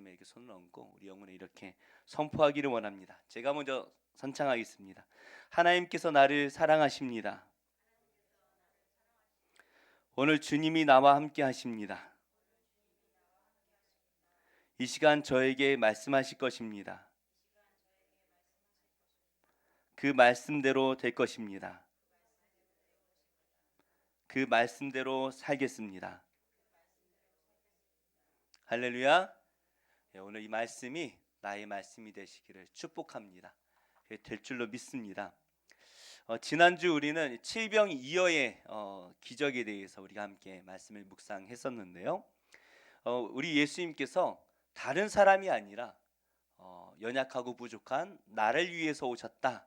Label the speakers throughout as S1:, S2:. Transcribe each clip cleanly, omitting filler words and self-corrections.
S1: 가슴에 이렇게 손을 얹고 우리 영혼에 이렇게 선포하기를 원합니다. 제가 먼저 선창하겠습니다. 하나님께서 나를 사랑하십니다. 오늘 주님이 나와 함께 하십니다. 이 시간 저에게 말씀하실 것입니다. 그 말씀대로 될 것입니다. 그 말씀대로 살겠습니다. 할렐루야. 오늘 이 말씀이 나의 말씀이 되시기를 축복합니다. 될 줄로 믿습니다. 지난주 우리는 칠병이어의 기적에 대해서 우리가 함께 말씀을 묵상했었는데요. 우리 예수님께서 다른 사람이 아니라 연약하고 부족한 나를 위해서 오셨다.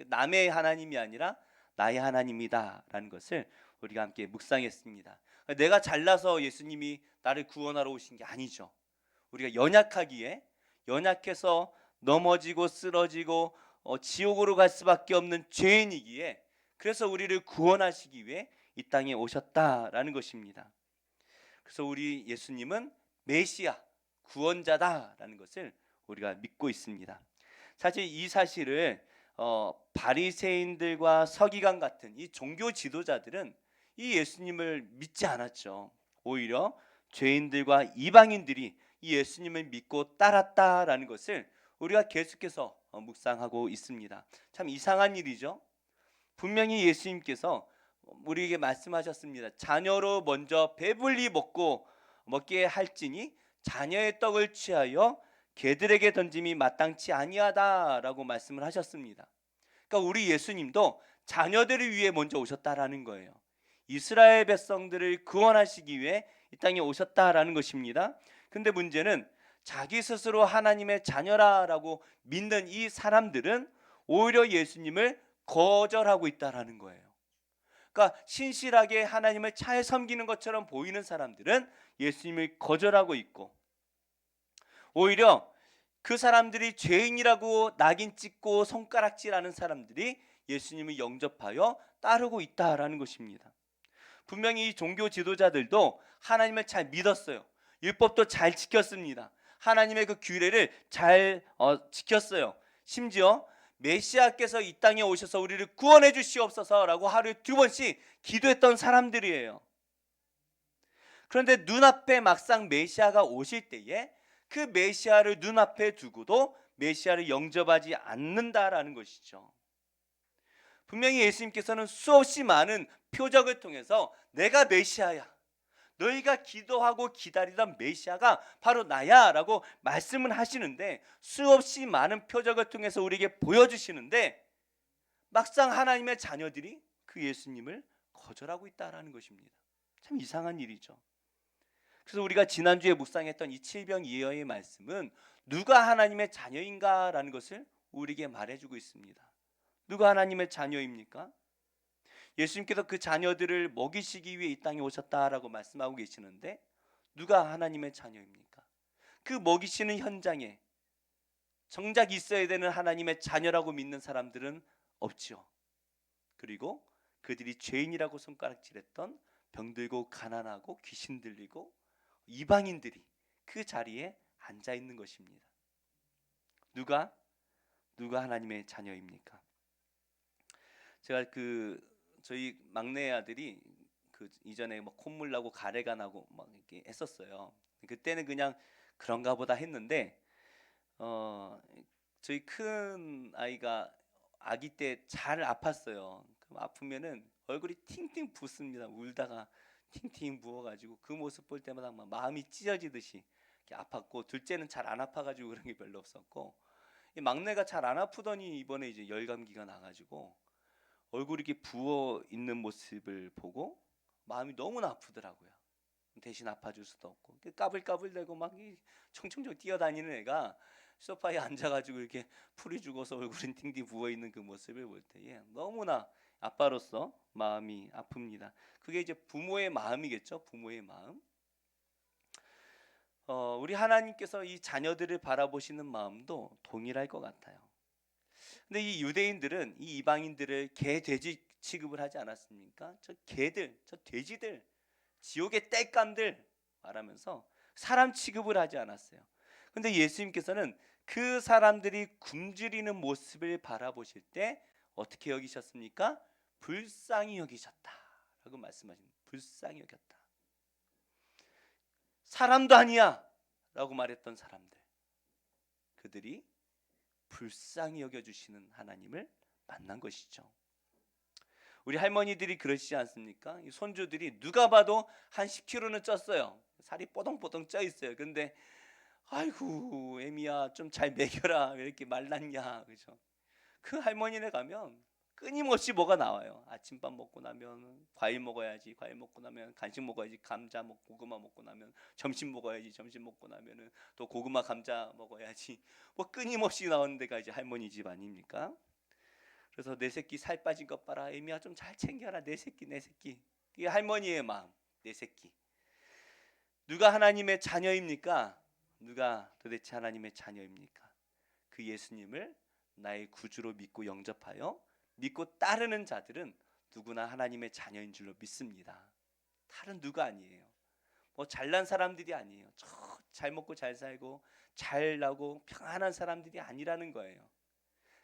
S1: 남의 하나님이 아니라 나의 하나님이다 라는 것을 우리가 함께 묵상했습니다. 내가 잘나서 예수님이 나를 구원하러 오신 게 아니죠. 우리가 연약하기에, 연약해서 넘어지고 쓰러지고 지옥으로 갈 수밖에 없는 죄인이기에, 그래서 우리를 구원하시기 위해 이 땅에 오셨다라는 것입니다. 그래서 우리 예수님은 메시아, 구원자다라는 것을 우리가 믿고 있습니다. 사실 이 사실을 바리새인들과 서기관 같은 이 종교 지도자들은 이 예수님을 믿지 않았죠. 오히려 죄인들과 이방인들이 이 예수님을 믿고 따랐다라는 것을 우리가 계속해서 묵상하고 있습니다. 참 이상한 일이죠. 분명히 예수님께서 우리에게 말씀하셨습니다. 자녀로 먼저 배불리 먹게 할지니 자녀의 떡을 취하여 개들에게 던짐이 마땅치 아니하다라고 말씀을 하셨습니다. 그러니까 우리 예수님도 자녀들을 위해 먼저 오셨다라는 거예요. 이스라엘 백성들을 구원하시기 위해 이 땅에 오셨다라는 것입니다. 근데 문제는 자기 스스로 하나님의 자녀라고 믿는 이 사람들은 오히려 예수님을 거절하고 있다라는 거예요. 그러니까 신실하게 하나님을 잘 섬기는 것처럼 보이는 사람들은 예수님을 거절하고 있고, 오히려 그 사람들이 죄인이라고 낙인 찍고 손가락질하는 사람들이 예수님을 영접하여 따르고 있다라는 것입니다. 분명히 이 종교 지도자들도 하나님을 잘 믿었어요. 율법도 잘 지켰습니다. 하나님의 그 규례를 잘 지켰어요. 심지어 메시아께서 이 땅에 오셔서 우리를 구원해 주시옵소서라고 하루에 2번씩 기도했던 사람들이에요. 그런데 눈앞에 막상 메시아가 오실 때에 그 메시아를 눈앞에 두고도 메시아를 영접하지 않는다라는 것이죠. 분명히 예수님께서는 수없이 많은 표적을 통해서 내가 메시아야, 너희가 기도하고 기다리던 메시아가 바로 나야 라고 말씀을 하시는데, 수없이 많은 표적을 통해서 우리에게 보여주시는데 막상 하나님의 자녀들이 그 예수님을 거절하고 있다는 것입니다. 참 이상한 일이죠. 그래서 우리가 지난주에 묵상했던 이 칠병이어의 말씀은 누가 하나님의 자녀인가라는 것을 우리에게 말해주고 있습니다. 누가 하나님의 자녀입니까? 예수님께서 그 자녀들을 먹이시기 위해 이 땅에 오셨다라고 말씀하고 계시는데, 누가 하나님의 자녀입니까? 그 먹이시는 현장에 정작 있어야 되는 하나님의 자녀라고 믿는 사람들은 없지요. 그리고 그들이 죄인이라고 손가락질했던 병들고 가난하고 귀신 들리고 이방인들이 그 자리에 앉아 있는 것입니다. 누가 하나님의 자녀입니까? 제가 저희 막내 아들이 이전에 콧물 나고 가래가 나고 막 이렇게 했었어요. 그때는 그냥 그런가 보다 했는데 저희 큰 아이가 아기 때 잘 아팠어요. 그럼 아프면은 얼굴이 팅팅 붓습니다. 울다가 팅팅 부어가지고 그 모습 볼 때마다 막 마음이 찢어지듯이 이렇게 아팠고, 둘째는 잘 안 아파가지고 그런 게 별로 없었고, 이 막내가 잘 안 아프더니 이번에 이제 열감기가 나가지고 얼굴이 이렇게 부어 있는 모습을 보고 마음이 너무나 아프더라고요. 대신 아파줄 수도 없고 까불까불대고 막 청청청 뛰어다니는 애가 소파에 앉아가지고 이렇게 풀이 죽어서 얼굴은 팅팅 부어있는 그 모습을 볼 때에 너무나 아빠로서 마음이 아픕니다. 그게 이제 부모의 마음이겠죠. 부모의 마음. 우리 하나님께서 이 자녀들을 바라보시는 마음도 동일할 것 같아요. 근데 이 유대인들은 이 이방인들을 개, 돼지 취급을 하지 않았습니까? 저 개들, 저 돼지들, 지옥의 땔감들 말하면서 사람 취급을 하지 않았어요. 근데 예수님께서는 그 사람들이 굶주리는 모습을 바라보실 때 어떻게 여기셨습니까? 불쌍히 여기셨다라고 말씀하십니다. 불쌍히 여겼다. 사람도 아니야 라고 말했던 사람들, 그들이 불쌍히 여겨주시는 하나님을 만난 것이죠. 우리 할머니들이 그러시지 않습니까? 이 손주들이 누가 봐도 한 10kg는 쪘어요. 살이 뽀동뽀동 쪄 있어요. 근데 아이고 애미야 좀 잘 먹여라, 왜 이렇게 말랐냐, 그죠? 그 할머니네 가면 끊임없이 뭐가 나와요. 아침밥 먹고 나면 과일 먹어야지, 과일 먹고 나면 간식 먹어야지, 감자 먹고 고구마 먹고 나면 점심 먹어야지, 점심 먹고 나면은 또 고구마 감자 먹어야지, 뭐 끊임없이 나오는 데가 이제 할머니 집 아닙니까? 그래서 내 새끼 살 빠진 것 봐라, 애미야 좀 잘 챙겨라, 내 새끼 내 새끼. 이게 할머니의 마음. 내 새끼. 누가 하나님의 자녀입니까? 누가 도대체 하나님의 자녀입니까? 그 예수님을 나의 구주로 믿고 영접하여 믿고 따르는 자들은 누구나 하나님의 자녀인 줄로 믿습니다. 다른 누가 아니에요. 뭐 잘난 사람들이 아니에요. 잘 먹고 잘 살고 잘 나고 평안한 사람들이 아니라는 거예요.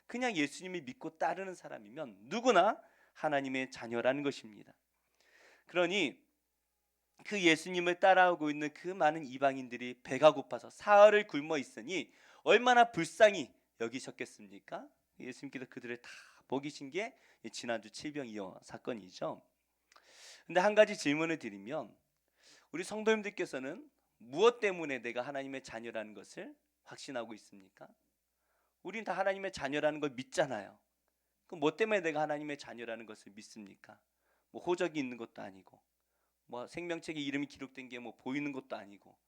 S1: 그냥 예수님을 믿고 따르는 사람이면 누구나 하나님의 자녀라는 것입니다. 그러니 그 예수님을 따라오고 있는 그 많은 이방인들이 배가 고파서 사흘을 굶어 있으니 얼마나 불쌍히 여기셨겠습니까? 예수님께서 그들을 다 먹이신 게 지난주 칠병이어 사건이죠. 근데 한 가지 질문을 드리면, 우리 성도님들께서는 무엇 때문에 내가 하나님의 자녀라는 것을 확신하고 있습니까? 우린 다 하나님의 자녀라는 걸 믿잖아요. 그럼 뭐 때문에 내가 하나님의 자녀라는 것을 믿습니까? 뭐 호적이 있는 것도 아니고, 뭐 생명책에 이름이 기록된 게 뭐 보이는 것도 아니고,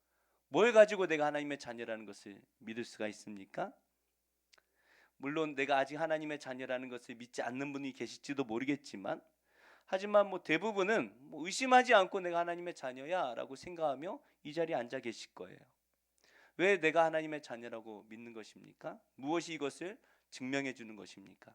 S1: 뭘 가지고 내가 하나님의 자녀라는 것을 믿을 수가 있습니까? 물론 내가 아직 하나님의 자녀라는 것을 믿지 않는 분이 계실지도 모르겠지만, 하지만 뭐 대부분은 뭐 의심하지 않고 내가 하나님의 자녀야 라고 생각하며 이 자리에 앉아 계실 거예요. 왜 내가 하나님의 자녀라고 믿는 것입니까? 무엇이 이것을 증명해 주는 것입니까?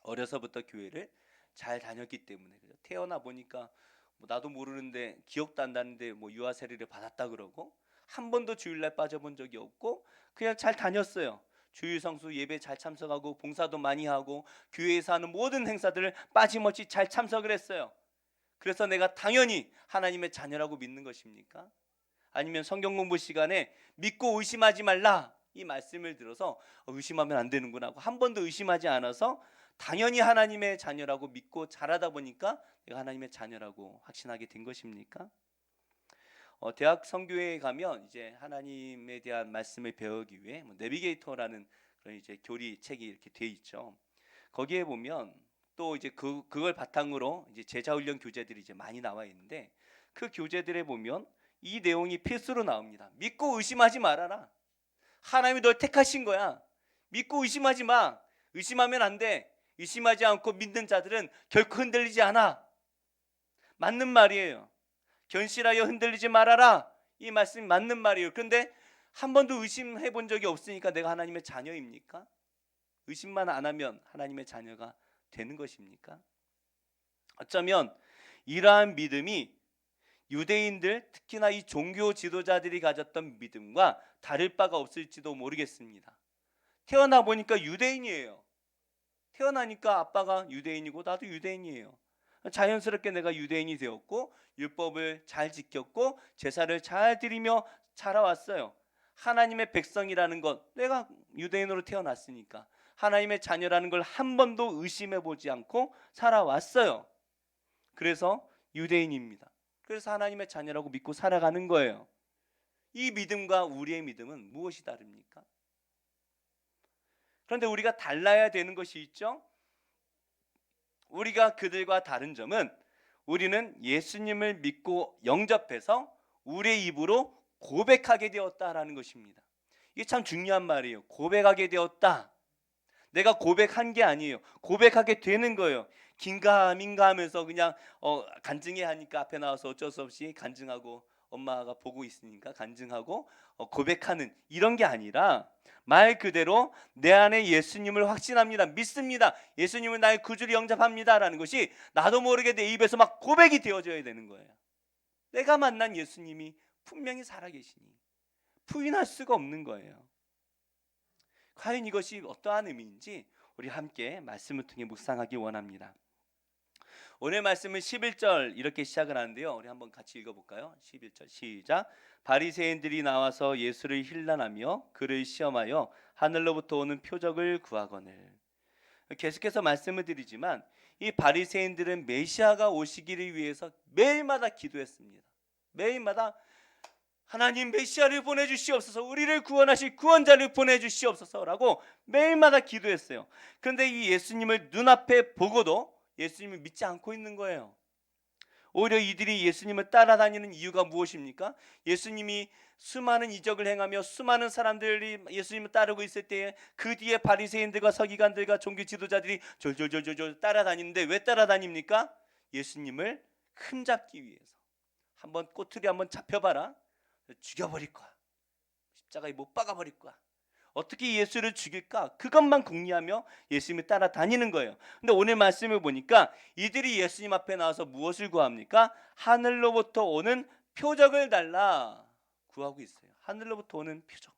S1: 어려서부터 교회를 잘 다녔기 때문에. 태어나 보니까 뭐 나도 모르는데 기억도 안 나는데 뭐 유아 세례를 받았다 그러고, 한 번도 주일날 빠져본 적이 없고 그냥 잘 다녔어요. 주일 성수 예배 잘 참석하고 봉사도 많이 하고 교회에서 하는 모든 행사들을 빠짐없이 잘 참석을 했어요. 그래서 내가 당연히 하나님의 자녀라고 믿는 것입니까? 아니면 성경 공부 시간에 믿고 의심하지 말라 이 말씀을 들어서 의심하면 안 되는구나 하고 한 번도 의심하지 않아서 당연히 하나님의 자녀라고 믿고 자라다 보니까 내가 하나님의 자녀라고 확신하게 된 것입니까? 대학 선교회에 가면 이제 하나님에 대한 말씀을 배우기 위해 내비게이터라는 그런 이제 교리 책이 이렇게 돼 있죠. 거기에 보면 또 이제 그걸 바탕으로 이제 제자 훈련 교재들이 이제 많이 나와 있는데, 그 교재들에 보면 이 내용이 필수로 나옵니다. 믿고 의심하지 말아라. 하나님이 널 택하신 거야. 믿고 의심하지 마. 의심하면 안 돼. 의심하지 않고 믿는 자들은 결코 흔들리지 않아. 맞는 말이에요. 견실하여 흔들리지 말아라. 이 말씀이 맞는 말이에요. 그런데 한 번도 의심해 본 적이 없으니까 내가 하나님의 자녀입니까? 의심만 안 하면 하나님의 자녀가 되는 것입니까? 어쩌면 이러한 믿음이 유대인들, 특히나 이 종교 지도자들이 가졌던 믿음과 다를 바가 없을지도 모르겠습니다. 태어나 보니까 유대인이에요. 태어나니까 아빠가 유대인이고 나도 유대인이에요. 자연스럽게 내가 유대인이 되었고 율법을 잘 지켰고 제사를 잘 드리며 자라왔어요. 하나님의 백성이라는 것, 내가 유대인으로 태어났으니까 하나님의 자녀라는 걸 한 번도 의심해 보지 않고 살아왔어요. 그래서 유대인입니다. 그래서 하나님의 자녀라고 믿고 살아가는 거예요. 이 믿음과 우리의 믿음은 무엇이 다릅니까? 그런데 우리가 달라야 되는 것이 있죠. 우리가 그들과 다른 점은 우리는 예수님을 믿고 영접해서 우리의 입으로 고백하게 되었다라는 것입니다. 이게 참 중요한 말이에요. 고백하게 되었다. 내가 고백한 게 아니에요. 고백하게 되는 거예요. 긴가민가 하면서 그냥 간증해 하니까 앞에 나와서 어쩔 수 없이 간증하고, 엄마가 보고 있으니까 간증하고 고백하는 이런 게 아니라 말 그대로 내 안에 예수님을 확신합니다. 믿습니다. 예수님을 나의 구주로 영접합니다 라는 것이 나도 모르게 내 입에서 막 고백이 되어져야 되는 거예요. 내가 만난 예수님이 분명히 살아계시니, 부인할 수가 없는 거예요. 과연 이것이 어떠한 의미인지 우리 함께 말씀을 통해 묵상하기 원합니다. 오늘 말씀은 11절 이렇게 시작을 하는데요. 우리 한번 같이 읽어볼까요? 11절 시작. 바리새인들이 나와서 예수를 힐난하며 그를 시험하여 하늘로부터 오는 표적을 구하거늘. 계속해서 말씀을 드리지만 이 바리새인들은 메시아가 오시기를 위해서 매일마다 기도했습니다. 매일마다 하나님 메시아를 보내주시옵소서, 우리를 구원하실 구원자를 보내주시옵소서라고 매일마다 기도했어요. 그런데 이 예수님을 눈앞에 보고도 예수님을 믿지 않고 있는 거예요. 오히려 이들이 예수님을 따라다니는 이유가 무엇입니까? 예수님이 수많은 이적을 행하며 수많은 사람들이 예수님을 따르고 있을 때에 그 뒤에 바리새인들과 서기관들과 종교 지도자들이 졸졸졸졸 따라다니는데 왜 따라다닙니까? 예수님을 흠잡기 위해서. 한번 꼬투리 한번 잡혀봐라, 죽여버릴 거야. 십자가에 못 박아버릴 거야. 어떻게 예수를 죽일까? 그것만 궁리하며 예수님을 따라다니는 거예요. 근데 오늘 말씀을 보니까 이들이 예수님 앞에 나와서 무엇을 구합니까? 하늘로부터 오는 표적을 달라 구하고 있어요. 하늘로부터 오는 표적.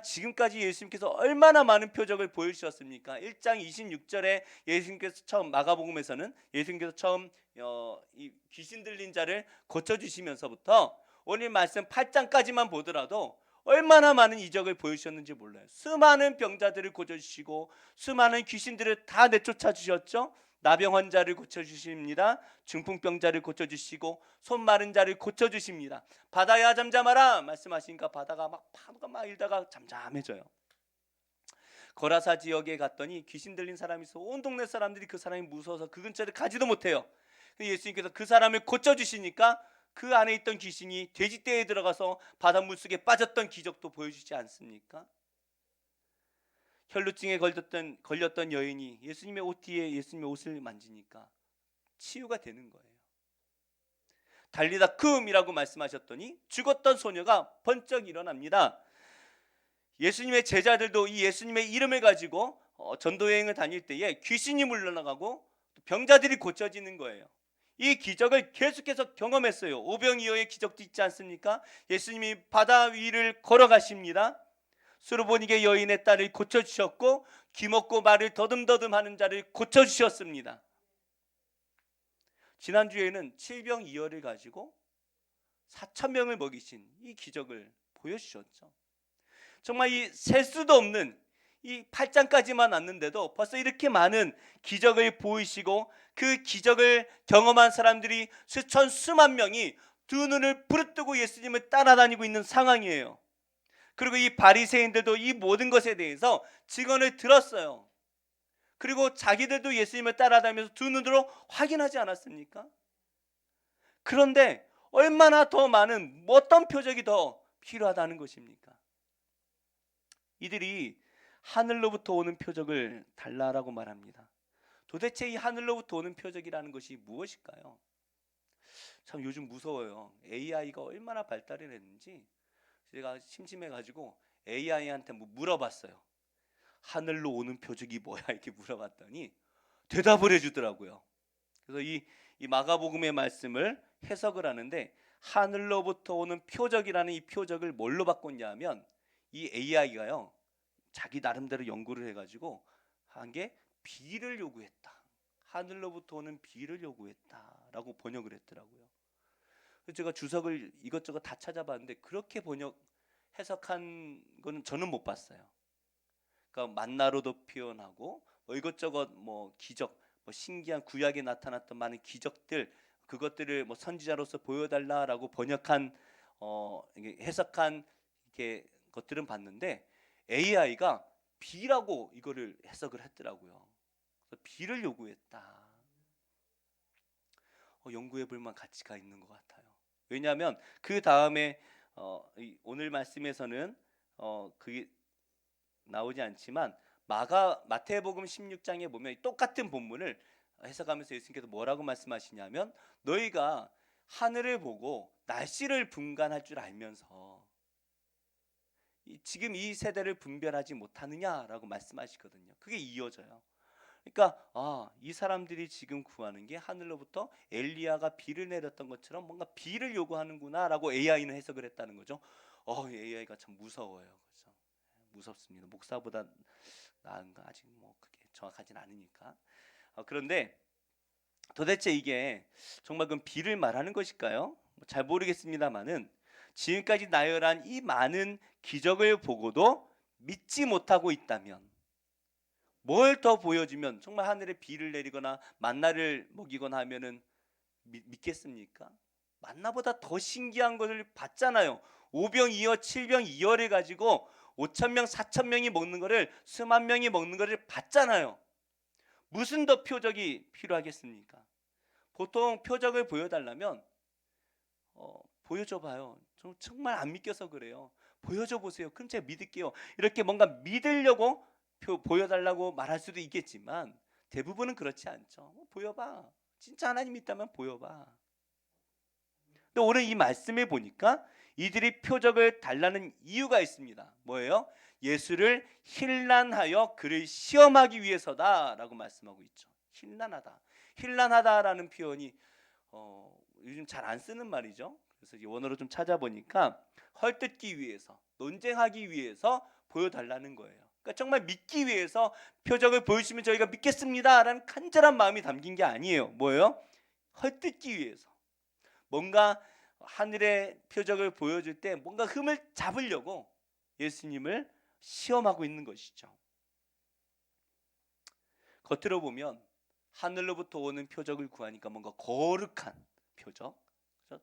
S1: 지금까지 예수님께서 얼마나 많은 표적을 보여주셨습니까? 1장 26절에 예수님께서 처음, 마가복음에서는 예수님께서 처음 이 귀신 들린 자를 고쳐주시면서부터 오늘 말씀 8장까지만 보더라도 얼마나 많은 이적을 보여주셨는지 몰라요. 수많은 병자들을 고쳐주시고 수많은 귀신들을 다 내쫓아 주셨죠. 나병 환자를 고쳐주십니다. 중풍병자를 고쳐주시고 손 마른 자를 고쳐주십니다. 바다야 잠잠하라 말씀하시니까 바다가 막 파도가 막 일다가 잠잠해져요. 거라사 지역에 갔더니 귀신 들린 사람이 있어. 온 동네 사람들이 그 사람이 무서워서 그 근처를 가지도 못해요. 예수님께서 그 사람을 고쳐주시니까 그 안에 있던 귀신이 돼지떼에 들어가서 바닷물 속에 빠졌던 기적도 보여주지 않습니까? 혈루증에 걸렸던 여인이 예수님의 옷 뒤에 예수님의 옷을 만지니까 치유가 되는 거예요. 달리다 쿰이라고 말씀하셨더니 죽었던 소녀가 번쩍 일어납니다. 예수님의 제자들도 이 예수님의 이름을 가지고 전도여행을 다닐 때에 귀신이 물러나가고 병자들이 고쳐지는 거예요. 이 기적을 계속해서 경험했어요. 오병이어의 기적도 있지 않습니까? 예수님이 바다 위를 걸어가십니다. 수르보니게 여인의 딸을 고쳐주셨고 귀먹고 말을 더듬더듬하는 자를 고쳐주셨습니다. 지난주에는 7병2열을 가지고 4,000명을 먹이신 이 기적을 보여주셨죠. 정말 이 셀 수도 없는 이 8장까지만 왔는데도 벌써 이렇게 많은 기적을 보이시고 그 기적을 경험한 사람들이 수천 수만 명이 두 눈을 부릅뜨고 예수님을 따라다니고 있는 상황이에요. 그리고 이 바리새인들도 이 모든 것에 대해서 증언을 들었어요. 그리고 자기들도 예수님을 따라다니면서 두 눈으로 확인하지 않았습니까? 그런데 얼마나 더 많은 어떤 표적이 더 필요하다는 것입니까? 이들이 하늘로부터 오는 표적을 달라라고 말합니다. 도대체 이 하늘로부터 오는 표적이라는 것이 무엇일까요? 참 요즘 무서워요. AI가 얼마나 발달을 했는지 제가 심심해가지고 AI한테 물어봤어요. 하늘로 오는 표적이 뭐야? 이렇게 물어봤더니 대답을 해주더라고요. 그래서 이 마가복음의 말씀을 해석을 하는데 하늘로부터 오는 표적이라는 이 표적을 뭘로 바꿨냐 하면 이 AI가요 자기 나름대로 연구를 해가지고 한 게 비를 요구했다. 하늘로부터 오는 비를 요구했다라고 번역을 했더라고요. 그래서 제가 주석을 이것저것 다 찾아봤는데 그렇게 해석한 거는 저는 못 봤어요. 그러니까 만나로도 표현하고 이것저것 기적, 신기한 구약에 나타났던 많은 기적들 그것들을 선지자로서 보여달라라고 번역한 해석한 이렇게 것들은 봤는데 AI가 비라고 이거를 해석을 했더라고요. 그래서 비를 요구했다. 연구해 볼 만한 가치가 있는 것 같아요. 왜냐하면 그 다음에 오늘 말씀에서는 그게 나오지 않지만 마태복음 16장에 보면 똑같은 본문을 해석하면서 예수님께서 뭐라고 말씀하시냐면 너희가 하늘을 보고 날씨를 분간할 줄 알면서 지금 이 세대를 분별하지 못하느냐라고 말씀하시거든요. 그게 이어져요. 그러니까 이 사람들이 지금 구하는 게 하늘로부터 엘리야가 비를 내렸던 것처럼 뭔가 비를 요구하는구나라고 AI는 해석을 했다는 거죠. AI가 참 무서워요. 그렇죠? 무섭습니다. 목사보다 나은가 아직 뭐 그게 정확하진 않으니까. 그런데 도대체 이게 정말 그 비를 말하는 것일까요? 잘 모르겠습니다만은 지금까지 나열한 이 많은 기적을 보고도 믿지 못하고 있다면 뭘 더 보여주면 정말 하늘에 비를 내리거나 만나를 먹이거나 하면은 믿겠습니까? 만나보다 더 신기한 것을 봤잖아요. 오병이어, 칠병이어를 가지고 5,000명, 4,000명이 먹는 거를 수만 명이 먹는 거를 봤잖아요. 무슨 더 표적이 필요하겠습니까? 보통 표적을 보여달라면 보여줘 봐요. 정말 안 믿겨서 그래요. 보여줘 보세요. 그럼 제가 믿을게요. 이렇게 뭔가 믿으려고 보여달라고 말할 수도 있겠지만 대부분은 그렇지 않죠. 보여봐. 진짜 하나님 있다면 보여봐. 근데 오늘 이 말씀을 보니까 이들이 표적을 달라는 이유가 있습니다. 뭐예요? 예수를 힐난하여 그를 시험하기 위해서다라고 말씀하고 있죠. 힐난하다. 힐난하다라는 표현이 요즘 잘 안 쓰는 말이죠. 그래서 원어로 좀 찾아보니까 헐뜯기 위해서, 논쟁하기 위해서 보여달라는 거예요. 그러니까 정말 믿기 위해서 표적을 보여주시면 저희가 믿겠습니다라는 간절한 마음이 담긴 게 아니에요. 뭐예요? 헐뜯기 위해서. 뭔가 하늘의 표적을 보여줄 때 뭔가 흠을 잡으려고 예수님을 시험하고 있는 것이죠. 겉으로 보면 하늘로부터 오는 표적을 구하니까 뭔가 거룩한 표적,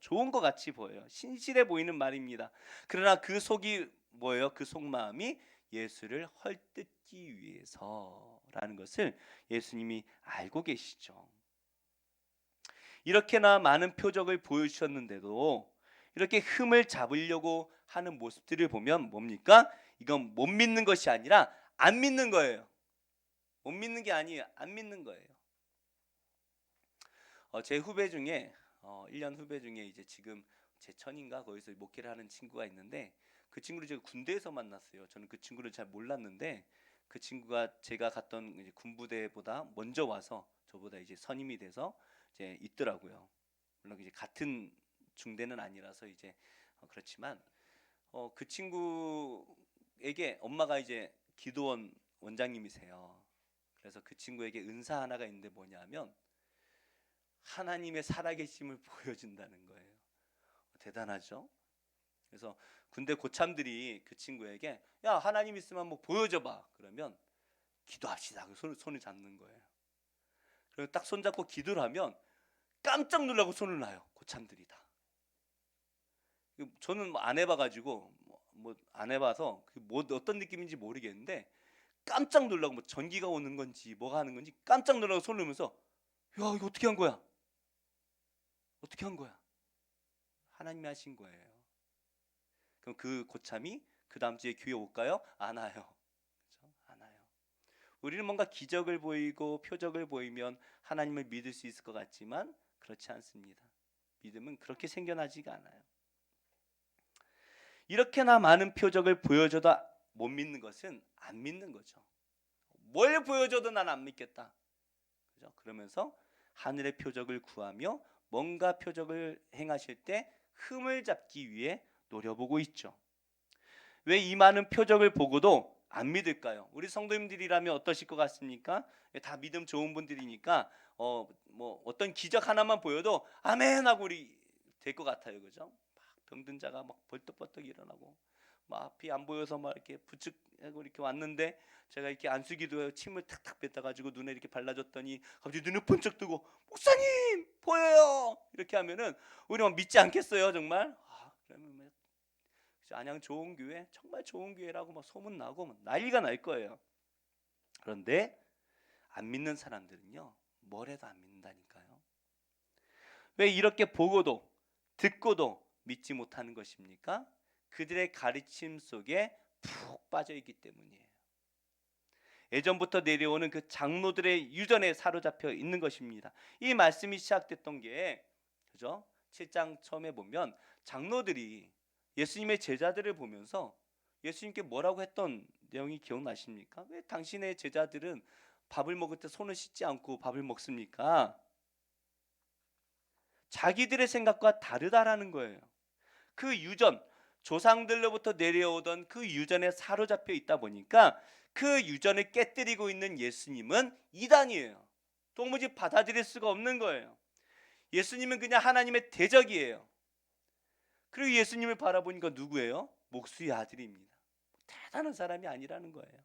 S1: 좋은 것 같이 보여요. 신실해 보이는 말입니다. 그러나 그 속이 뭐예요? 그 속마음이 예수를 헐뜯기 위해서라는 것을 예수님이 알고 계시죠. 이렇게나 많은 표적을 보여주셨는데도 이렇게 흠을 잡으려고 하는 모습들을 보면 뭡니까? 이건 못 믿는 것이 아니라 안 믿는 거예요. 못 믿는 게 아니에요. 안 믿는 거예요. 제 후배 중에 1년 후배 중에 이제 지금 제 천인가 거기서 목회를 하는 친구가 있는데 그 친구를 제가 군대에서 만났어요. 저는 그 친구를 잘 몰랐는데 그 친구가 제가 갔던 이제 군부대보다 먼저 와서 저보다 이제 선임이 돼서 이제 있더라고요. 물론 이제 같은 중대는 아니라서 이제 그렇지만 그 친구에게 엄마가 이제 기도원 원장님이세요. 그래서 그 친구에게 은사 하나가 있는데 뭐냐면 하나님의 살아계심을 보여준다는 거예요. 대단하죠? 그래서 군대 고참들이 그 친구에게 야 하나님 있으면 뭐 보여줘봐 그러면 기도합시다 손을 잡는 거예요. 그리고 딱 손잡고 기도를 하면 깜짝 놀라고 손을 놔요. 고참들이 다. 저는 뭐 안 해봐가지고 뭐 안 해봐서 뭐 어떤 느낌인지 모르겠는데 깜짝 놀라고 뭐 전기가 오는 건지 뭐가 하는 건지 깜짝 놀라고 손을 놓으면서 야 이거 어떻게 한 거야? 어떻게 한 거야? 하나님이 하신 거예요. 그럼 그 고참이 그 다음 주에 교회 올까요? 안 와요. 그렇죠? 안 와요. 우리는 뭔가 기적을 보이고 표적을 보이면 하나님을 믿을 수 있을 것 같지만 그렇지 않습니다. 믿음은 그렇게 생겨나지가 않아요. 이렇게나 많은 표적을 보여줘도 못 믿는 것은 안 믿는 거죠. 뭘 보여줘도 난 안 믿겠다. 그죠? 그러면서 하늘의 표적을 구하며 뭔가 표적을 행하실 때 흠을 잡기 위해 노려보고 있죠. 왜 이 많은 표적을 보고도 안 믿을까요? 우리 성도님들이라면 어떠실 것 같습니까? 다 믿음 좋은 분들이니까 뭐 어떤 기적 하나만 보여도 아멘 하고 우리 될 것 같아요, 그죠? 막 병든 자가 막 벌떡벌떡 일어나고 막 앞이 안 보여서 막 이렇게 부축하고 이렇게 왔는데 제가 이렇게 안수기도에 침을 탁탁 뱉어가지고 눈에 이렇게 발라줬더니 갑자기 눈을 번쩍 뜨고 목사님 보여요 이렇게 하면은 우리 막 믿지 않겠어요, 정말? 그러면 안양 좋은 교회 정말 좋은 교회라고 막 소문 나고 막 난리가 날 거예요. 그런데 안 믿는 사람들은요 뭘 해도 안 믿는다니까요. 왜 이렇게 보고도 듣고도 믿지 못하는 것입니까? 그들의 가르침 속에 푹 빠져 있기 때문이에요. 예전부터 내려오는 그 장로들의 유전에 사로잡혀 있는 것입니다. 이 말씀이 시작됐던 게 그죠? 7장 처음에 보면 장로들이 예수님의 제자들을 보면서 예수님께 뭐라고 했던 내용이 기억나십니까? 왜 당신의 제자들은 밥을 먹을 때 손을 씻지 않고 밥을 먹습니까? 자기들의 생각과 다르다라는 거예요. 그 유전, 조상들로부터 내려오던 그 유전에 사로잡혀 있다 보니까 그 유전을 깨뜨리고 있는 예수님은 이단이에요. 도무지 받아들일 수가 없는 거예요. 예수님은 그냥 하나님의 대적이에요. 그리고 예수님을 바라보니까 누구예요? 목수의 아들입니다. 대단한 사람이 아니라는 거예요.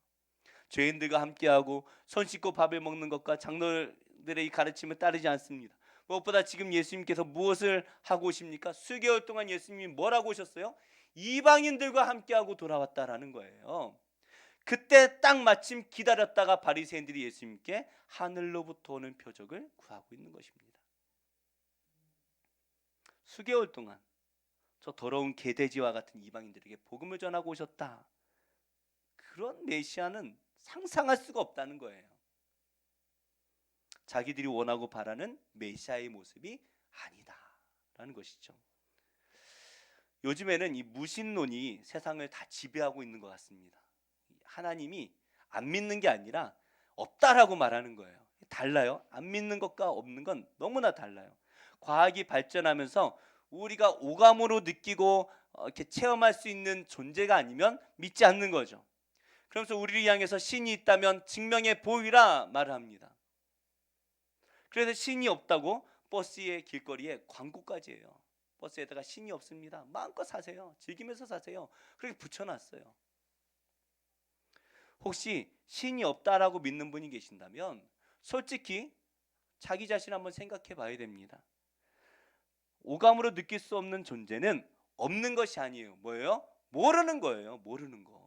S1: 죄인들과 함께하고 손 씻고 밥을 먹는 것과 장로들의 이 가르침을 따르지 않습니다. 무엇보다 지금 예수님께서 무엇을 하고 오십니까? 수개월 동안 예수님이 뭐라고 오셨어요? 이방인들과 함께하고 돌아왔다라는 거예요. 그때 딱 마침 기다렸다가 바리새인들이 예수님께 하늘로부터 오는 표적을 구하고 있는 것입니다. 수개월 동안 저 더러운 개돼지와 같은 이방인들에게 복음을 전하고 오셨다. 그런 메시아는 상상할 수가 없다는 거예요. 자기들이 원하고 바라는 메시아의 모습이 아니다라는 것이죠. 요즘에는 이 무신론이 세상을 다 지배하고 있는 것 같습니다. 하나님이 안 믿는 게 아니라 없다라고 말하는 거예요. 달라요. 안 믿는 것과 없는 건 너무나 달라요. 과학이 발전하면서 우리가 오감으로 느끼고 이렇게 체험할 수 있는 존재가 아니면 믿지 않는 거죠. 그러면서 우리를 향해서 신이 있다면 증명해 보이라 말을 합니다. 그래서 신이 없다고 버스의 길거리에 광고까지 해요. 버스에다가 신이 없습니다. 마음껏 사세요. 즐기면서 사세요. 그렇게 붙여놨어요. 혹시 신이 없다라고 믿는 분이 계신다면 솔직히 자기 자신 한번 생각해 봐야 됩니다. 오감으로 느낄 수 없는 존재는 없는 것이 아니에요. 뭐예요? 모르는 거예요. 모르는 거.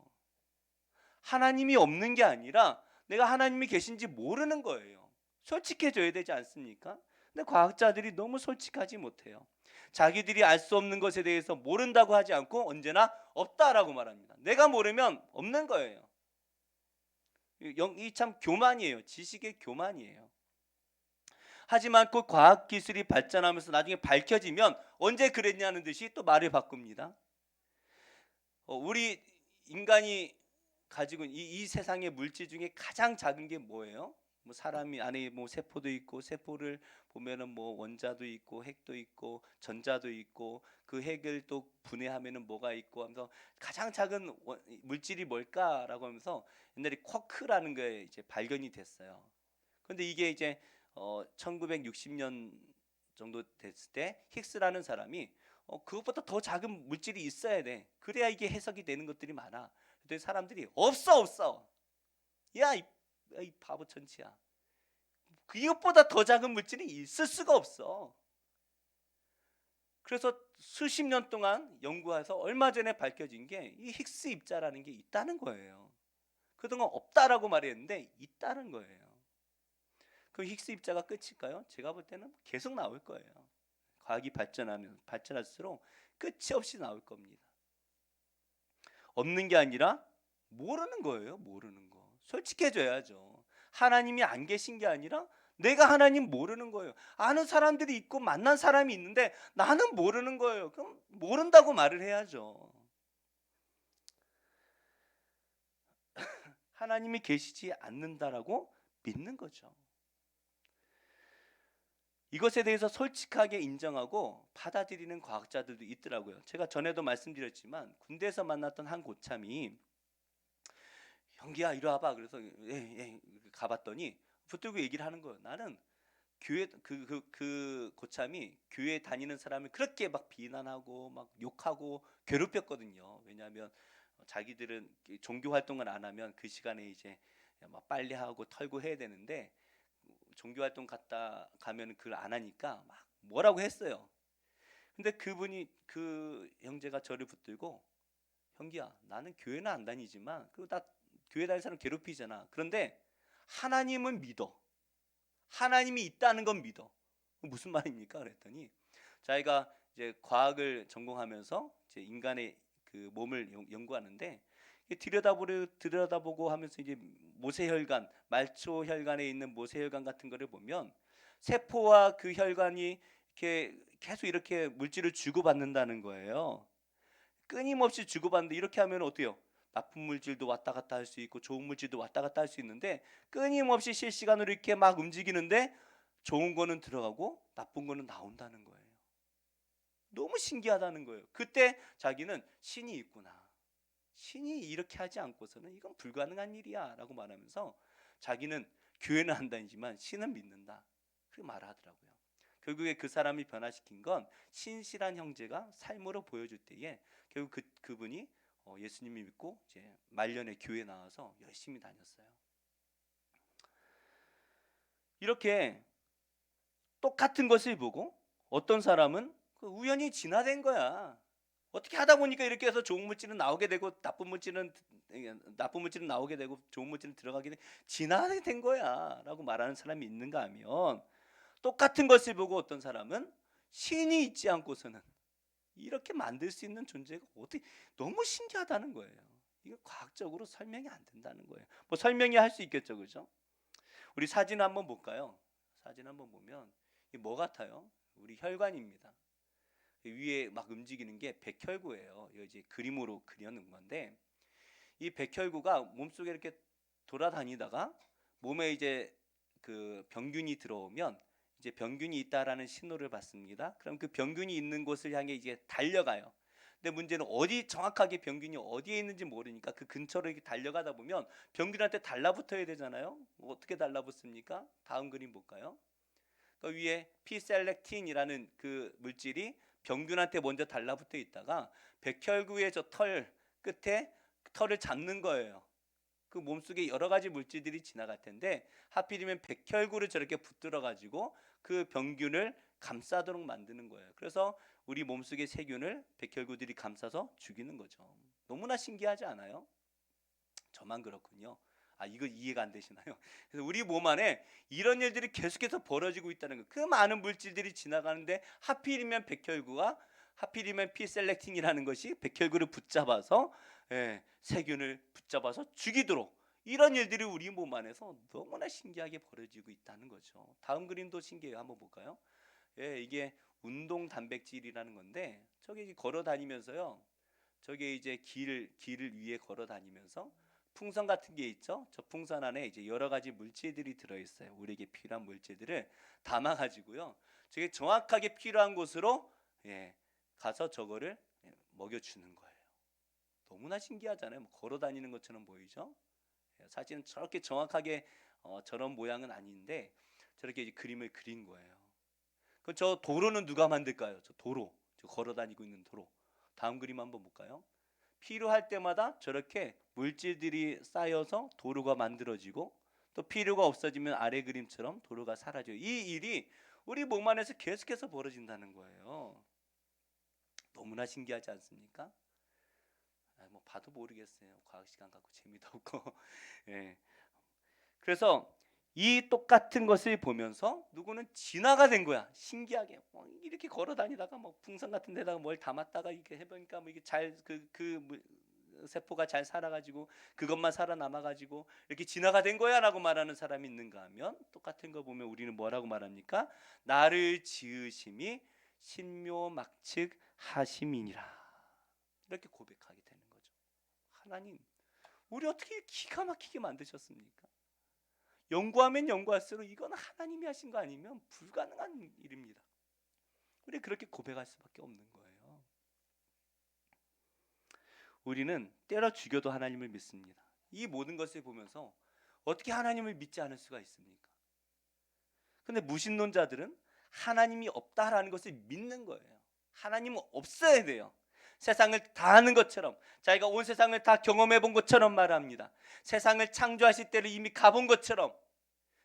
S1: 하나님이 없는 게 아니라 내가 하나님이 계신지 모르는 거예요. 솔직해져야 되지 않습니까? 근데 과학자들이 너무 솔직하지 못해요. 자기들이 알 수 없는 것에 대해서 모른다고 하지 않고 언제나 없다라고 말합니다. 내가 모르면 없는 거예요. 이 참 교만이에요. 지식의 교만이에요. 하지만 그 과학 기술이 발전하면서 나중에 밝혀지면 언제 그랬냐는 듯이 또 말을 바꿉니다. 우리 인간이 가지고 이 세상의 물질 중에 가장 작은 게 뭐예요? 뭐 사람이 안에 뭐 세포도 있고, 세포를 보면은 뭐 원자도 있고 핵도 있고 전자도 있고, 그 핵을 또 분해하면은 뭐가 있고 하면서 가장 작은 물질이 뭘까라고 하면서 옛날에 쿼크라는 게 이제 발견이 됐어요. 그런데 이게 이제 1960년 정도 됐을 때 힉스라는 사람이 그것보다 더 작은 물질이 있어야 돼. 그래야 이게 해석이 되는 것들이 많아. 그랬더니 사람들이 없어. 야, 이 바보 천치야. 이것보다 더 작은 물질이 있을 수가 없어. 그래서 수십 년 동안 연구해서 얼마 전에 밝혀진 게 이 힉스 입자라는 게 있다는 거예요. 그동안 없다라고 말했는데 있다는 거예요. 그 힉스 입자가 끝일까요? 제가 볼 때는 계속 나올 거예요. 과학이 발전할수록 끝이 없이 나올 겁니다. 없는 게 아니라 모르는 거예요. 모르는 거. 솔직해져야죠. 하나님이 안 계신 게 아니라 내가 하나님 모르는 거예요. 아는 사람들이 있고 만난 사람이 있는데 나는 모르는 거예요. 그럼 모른다고 말을 해야죠. 하나님이 계시지 않는다라고 믿는 거죠. 이것에 대해서 솔직하게 인정하고 받아들이는 과학자들도 있더라고요. 제가 전에도 말씀드렸지만 군대에서 만났던 한 고참이 형기야 이리 와봐. 그래서 예, 가봤더니 붙들고 얘기를 하는 거예요. 나는 교회 그 고참이 교회 다니는 사람을 그렇게 막 비난하고 막 욕하고 괴롭혔거든요. 왜냐하면 자기들은 종교 활동을 안 하면 그 시간에 이제 막 빨래하고 털고 해야 되는데 종교 활동 갔다 가면 그걸 안 하니까 막 뭐라고 했어요. 근데 그분이 그 형제가 저를 붙들고 형기야 나는 교회는 안 다니지만 나 교회 다니는 사람 괴롭히잖아. 그런데 하나님은 믿어. 하나님이 있다는 건 믿어. 무슨 말입니까? 그랬더니 자기가 이제 과학을 전공하면서 이제 인간의 그 몸을 연구하는데 들여다보고 하면서 이제 모세혈관, 말초혈관에 있는 모세혈관 같은 거를 보면 세포와 그 혈관이 이렇게 계속 이렇게 물질을 주고받는다는 거예요. 끊임없이 주고받는데 이렇게 하면 어때요? 나쁜 물질도 왔다 갔다 할 수 있고 좋은 물질도 왔다 갔다 할 수 있는데 끊임없이 실시간으로 이렇게 막 움직이는데 좋은 거는 들어가고 나쁜 거는 나온다는 거예요. 너무 신기하다는 거예요. 그때 자기는 신이 있구나. 신이 이렇게 하지 않고서는 이건 불가능한 일이야 라고 말하면서 자기는 교회는 안 다니지만 신은 믿는다. 그렇게 말하더라고요. 결국에 그 사람이 변화시킨 건 신실한 형제가 삶으로 보여줄 때에 결국 그분이 예수님을 믿고 이제 말년에 교회 나와서 열심히 다녔어요. 이렇게 똑같은 것을 보고 어떤 사람은 우연히 진화된 거야. 어떻게 하다 보니까 이렇게 해서 좋은 물질은 나오게 되고 나쁜 물질은 나오게 되고 좋은 물질은 들어가게 돼 진화된 거야라고 말하는 사람이 있는가 하면 똑같은 것을 보고 어떤 사람은 신이 있지 않고서는 이렇게 만들 수 있는 존재가 어떻게 너무 신기하다는 거예요. 이거 과학적으로 설명이 안 된다는 거예요. 뭐 설명이 할 수 있겠죠, 그죠? 우리 사진 한번 볼까요? 사진 한번 보면 이게 뭐 같아요? 우리 혈관입니다. 위에 막 움직이는 게 백혈구예요. 이거 이제 그림으로 그려놓은 건데 이 백혈구가 몸속에 이렇게 돌아다니다가 몸에 이제 그 병균이 들어오면 이제 병균이 있다라는 신호를 받습니다. 그럼 그 병균이 있는 곳을 향해 이제 달려가요. 근데 문제는 어디 정확하게 병균이 어디에 있는지 모르니까 그 근처로 이렇게 달려가다 보면 병균한테 달라붙어야 되잖아요. 어떻게 달라붙습니까? 다음 그림 볼까요? 그 위에 P셀렉틴이라는 그 물질이 병균한테 먼저 달라붙어 있다가 백혈구의 저 털 끝에 털을 잡는 거예요. 그 몸속에 여러 가지 물질들이 지나갈 텐데 하필이면 백혈구를 저렇게 붙들어 가지고 그 병균을 감싸도록 만드는 거예요. 그래서 우리 몸속의 세균을 백혈구들이 감싸서 죽이는 거죠. 너무나 신기하지 않아요? 저만 그렇군요. 아, 이거 이해가 안 되시나요? 그래서 우리 몸 안에 이런 일들이 계속해서 벌어지고 있다는 거. 그 많은 물질들이 지나가는데 하필이면 P셀렉틴이라는 것이 백혈구를 붙잡아서 세균을 붙잡아서 죽이도록 이런 일들이 우리 몸 안에서 너무나 신기하게 벌어지고 있다는 거죠. 다음 그림도 신기해요. 한번 볼까요? 이게 운동 단백질이라는 건데 저기 걸어 다니면서요. 저게 이제 길을 위에 걸어 다니면서 풍선 같은 게 있죠. 저 풍선 안에 이제 여러 가지 물질들이 들어 있어요. 우리에게 필요한 물질들을 담아 가지고요. 저게 정확하게 필요한 곳으로 가서 저거를 먹여 주는 거예요. 너무나 신기하잖아요. 뭐 걸어 다니는 것처럼 보이죠? 사실은 저렇게 정확하게 저런 모양은 아닌데 저렇게 이제 그림을 그린 거예요. 그 저 도로는 누가 만들까요? 저 도로, 저 걸어 다니고 있는 도로. 다음 그림 한번 볼까요? 필요할 때마다 저렇게 물질들이 쌓여서 도로가 만들어지고 또 필요가 없어지면 아래 그림처럼 도로가 사라져요. 이 일이 우리 몸 안에서 계속해서 벌어진다는 거예요. 너무나 신기하지 않습니까? 뭐 봐도 모르겠어요. 과학 시간 갖고 재미도 없고. 예. 그래서 이 똑같은 것을 보면서 누구는 진화가 된 거야. 신기하게 이렇게 걸어 다니다가 뭐 풍선 같은 데다가 뭘 담았다가 이렇게 해보니까 뭐 이게 잘 세포가 잘 살아가지고 그것만 살아남아가지고 이렇게 진화가 된 거야라고 말하는 사람이 있는가 하면 똑같은 거 보면 우리는 뭐라고 말합니까? 나를 지으심이 신묘막측하심이니라 이렇게 고백하게 되는 거죠. 하나님, 우리 어떻게 기가 막히게 만드셨습니까? 연구하면 연구할수록 이건 하나님이 하신 거 아니면 불가능한 일입니다. 우리 그렇게 고백할 수밖에 없는 거예요. 우리는 때려 죽여도 하나님을 믿습니다. 이 모든 것을 보면서 어떻게 하나님을 믿지 않을 수가 있습니까? 근데 무신론자들은 하나님이 없다라는 것을 믿는 거예요. 하나님은 없어야 돼요. 세상을 다 아는 것처럼 자기가 온 세상을 다 경험해 본 것처럼 말합니다. 세상을 창조하실 때를 이미 가본 것처럼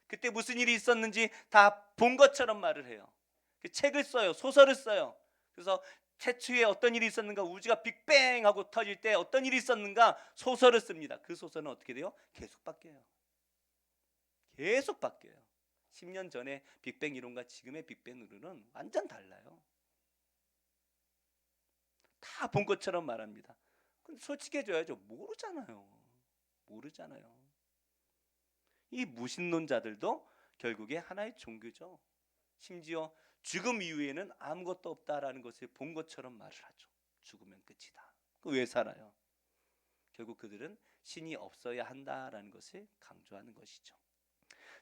S1: 그때 무슨 일이 있었는지 다 본 것처럼 말을 해요. 그 책을 써요. 소설을 써요. 그래서 태초에 어떤 일이 있었는가, 우주가 빅뱅 하고 터질 때 어떤 일이 있었는가 소설을 씁니다. 그 소설은 어떻게 돼요? 계속 바뀌어요. 계속 바뀌어요. 10년 전에 빅뱅 이론과 지금의 빅뱅 이론은 완전 달라요. 다 본 것처럼 말합니다. 근데 솔직해져야죠. 모르잖아요. 이 무신론자들도 결국에 하나의 종교죠. 심지어 죽음 이후에는 아무것도 없다라는 것을 본 것처럼 말을 하죠. 죽으면 끝이다. 왜 살아요? 결국 그들은 신이 없어야 한다라는 것을 강조하는 것이죠.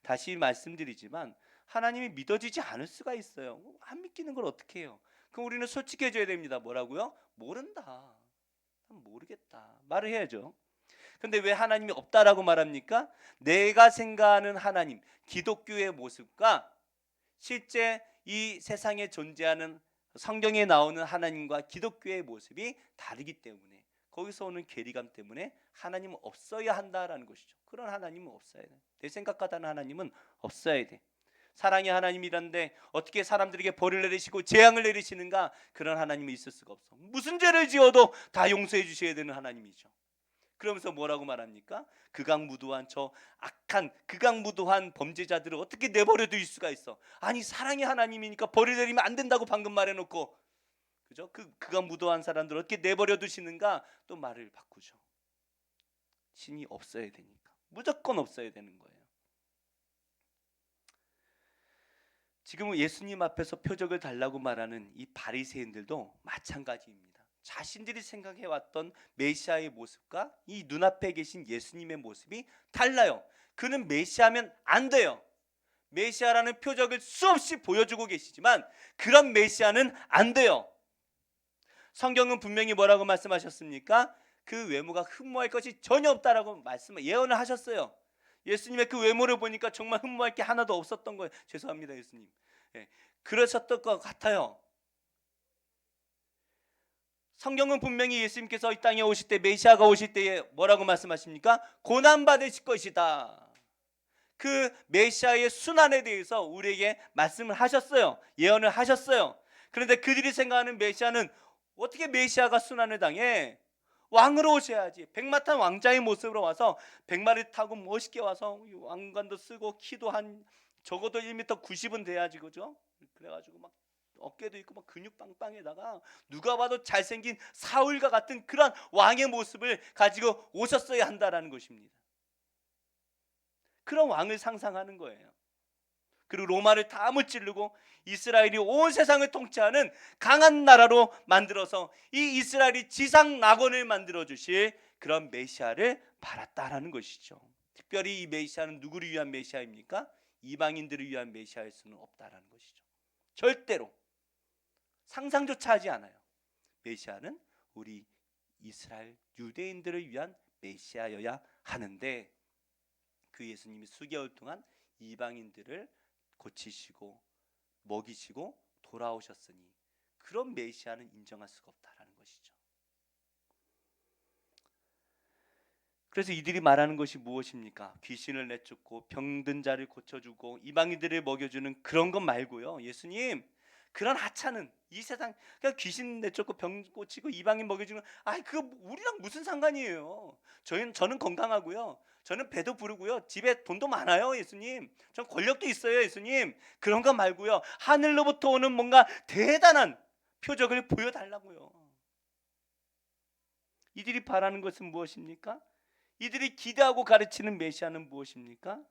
S1: 다시 말씀드리지만 하나님이 믿어지지 않을 수가 있어요. 안 믿기는 걸 어떻게 해요? 그럼 우리는 솔직해져야 됩니다. 뭐라고요? 모른다. 모르겠다. 말을 해야죠. 근데 왜 하나님이 없다라고 말합니까? 내가 생각하는 하나님, 기독교의 모습과 실제 이 세상에 존재하는 성경에 나오는 하나님과 기독교의 모습이 다르기 때문에, 거기서 오는 괴리감 때문에 하나님은 없어야 한다라는 것이죠. 그런 하나님은 없어야 돼. 내 생각하다는 하나님은 없어야 돼. 사랑의 하나님이란데 어떻게 사람들에게 벌을 내리시고 재앙을 내리시는가? 그런 하나님이 있을 수가 없어. 무슨 죄를 지어도 다 용서해 주셔야 되는 하나님이죠. 그러면서 뭐라고 말합니까? 극악무도한 저 악한 극악무도한 범죄자들을 어떻게 내버려 둘 수가 있어? 아니 사랑의 하나님이니까 벌을 내리면 안 된다고 방금 말해놓고, 그죠? 그 극악무도한 사람들을 어떻게 내버려 두시는가? 또 말을 바꾸죠. 신이 없어야 되니까, 무조건 없어야 되는 거예요. 지금 예수님 앞에서 표적을 달라고 말하는 이 바리새인들도 마찬가지입니다. 자신들이 생각해왔던 메시아의 모습과 이 눈앞에 계신 예수님의 모습이 달라요. 그는 메시아면 안 돼요. 메시아라는 표적을 수없이 보여주고 계시지만 그런 메시아는 안 돼요. 성경은 분명히 뭐라고 말씀하셨습니까? 그 외모가 흠모할 것이 전혀 없다라고 예언을 하셨어요. 예수님의 그 외모를 보니까 정말 흠모할 게 하나도 없었던 거예요. 죄송합니다, 예수님. 그러셨던 것 같아요. 성경은 분명히 예수님께서 이 땅에 오실 때, 메시아가 오실 때에 뭐라고 말씀하십니까? 고난받으실 것이다. 그 메시아의 순환에 대해서 우리에게 말씀을 하셨어요. 예언을 하셨어요. 그런데 그들이 생각하는 메시아는 어떻게 메시아가 순환을 당해? 왕으로 오셔야지. 백마탄 왕자의 모습으로 와서 백마를 타고 멋있게 와서 왕관도 쓰고 키도 한 적어도 1m 90은 돼야지, 그죠? 그래가지고 막 어깨도 있고 막 근육 빵빵에다가 누가 봐도 잘생긴 사울과 같은 그런 왕의 모습을 가지고 오셨어야 한다라는 것입니다. 그런 왕을 상상하는 거예요. 그리고 로마를 다 무찌르고 이스라엘이 온 세상을 통치하는 강한 나라로 만들어서 이 이스라엘이 지상 낙원을 만들어 주실 그런 메시아를 바랐다라는 것이죠. 특별히 이 메시아는 누구를 위한 메시아입니까? 이방인들을 위한 메시아일 수는 없다라는 것이죠. 절대로 상상조차 하지 않아요. 메시아는 우리 이스라엘 유대인들을 위한 메시아여야 하는데, 그 예수님이 수개월 동안 이방인들을 고치시고 먹이시고 돌아오셨으니 그런 메시아는 인정할 수가 없다라는 것이죠. 그래서 이들이 말하는 것이 무엇입니까? 귀신을 내쫓고 병든 자를 고쳐주고 이방인들을 먹여주는 그런 것 말고요. 예수님, 그런 하찮은 이 세상, 그냥 귀신 내쫓고 병 고치고 이방인 먹여주는, 그거 우리랑 무슨 상관이에요? 저는 건강하고요. 저는 배도 부르고요. 집에 돈도 많아요, 예수님. 전 권력도 있어요, 예수님. 그런 거 말고요. 하늘로부터 오는 뭔가 대단한 표적을 보여달라고요. 이들이 바라는 것은 무엇입니까? 이들이 기대하고 가르치는 메시아는 무엇입니까?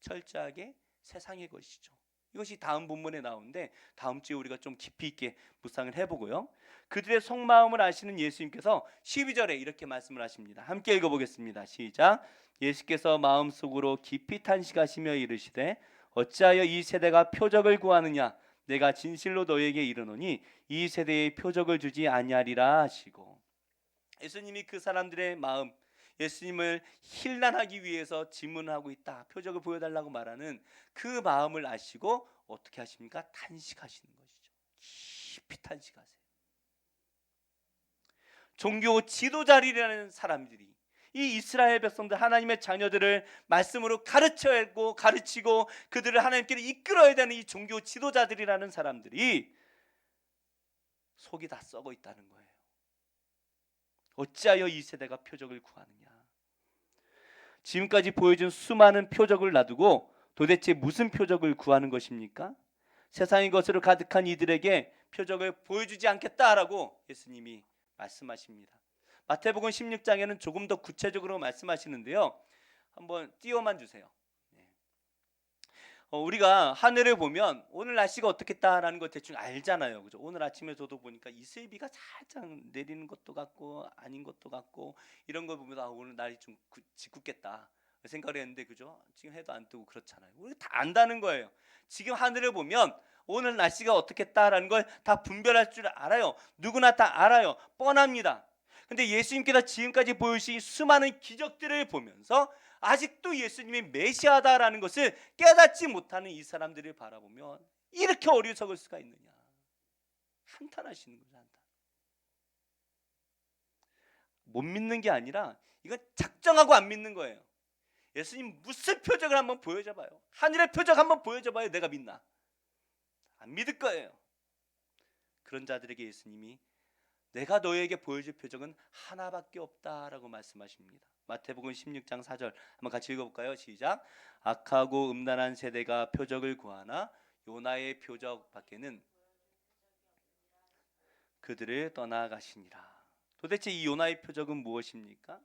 S1: 철저하게 세상의 것이죠. 이것이 다음 본문에 나오는데 다음 주에 우리가 좀 깊이 있게 묵상을 해보고요. 그들의 속마음을 아시는 예수님께서 12절에 이렇게 말씀을 하십니다. 함께 읽어보겠습니다. 시작. 예수께서 마음속으로 깊이 탄식하시며 이르시되 어찌하여 이 세대가 표적을 구하느냐? 내가 진실로 너에게 이르노니 이 세대에 표적을 주지 아니하리라 하시고, 예수님이 그 사람들의 마음, 예수님을 힐난하기 위해서 질문하고 있다, 표적을 보여달라고 말하는 그 마음을 아시고 어떻게 하십니까? 탄식하시는 것이죠. 깊이 탄식하세요. 종교 지도자리라는 사람들이 이 이스라엘 백성들, 하나님의 자녀들을 말씀으로 가르쳐야 하고 가르치고 그들을 하나님께로 이끌어야 되는 이 종교 지도자들이라는 사람들이 속이 다 썩어 있다는 거예요. 어찌하여 이 세대가 표적을 구하느냐? 지금까지 보여준 수많은 표적을 놔두고 도대체 무슨 표적을 구하는 것입니까? 세상의 것으로 가득한 이들에게 표적을 보여주지 않겠다라고 예수님이 말씀하십니다. 마태복음 16장에는 조금 더 구체적으로 말씀하시는데요. 한번 띄워만 주세요. 우리가 하늘을 보면 오늘 날씨가 어떻겠다라는 거 대충 알잖아요, 그죠? 오늘 아침에 저도 보니까 이슬비가 살짝 내리는 것도 같고 아닌 것도 같고 이런 걸 보면서 오늘 날이 좀 짓궂겠다. 생각을 했는데 그죠? 지금 해도 안 뜨고 그렇잖아요. 우리 다 안다는 거예요. 지금 하늘을 보면 오늘 날씨가 어떻겠다라는 걸 다 분별할 줄 알아요. 누구나 다 알아요. 뻔합니다. 근데 예수님께서 지금까지 보여주신 수많은 기적들을 보면서 아직도 예수님이 메시아다라는 것을 깨닫지 못하는 이 사람들을 바라보면 이렇게 어리석을 수가 있느냐. 한탄하시는 거죠. 한탄. 못 믿는 게 아니라 이건 작정하고 안 믿는 거예요. 예수님 무슨 표적을 한번 보여줘봐요. 하늘의 표적 한번 보여줘봐요. 내가 믿나? 안 믿을 거예요. 그런 자들에게 예수님이 내가 너에게 보여줄 표적은 하나밖에 없다라고 말씀하십니다. 마태복음 16장 4절 한번 같이 읽어볼까요? 시작. 악하고 음란한 세대가 표적을 구하나 요나의 표적밖에는 그들을 떠나가시니라. 도대체 이 요나의 표적은 무엇입니까?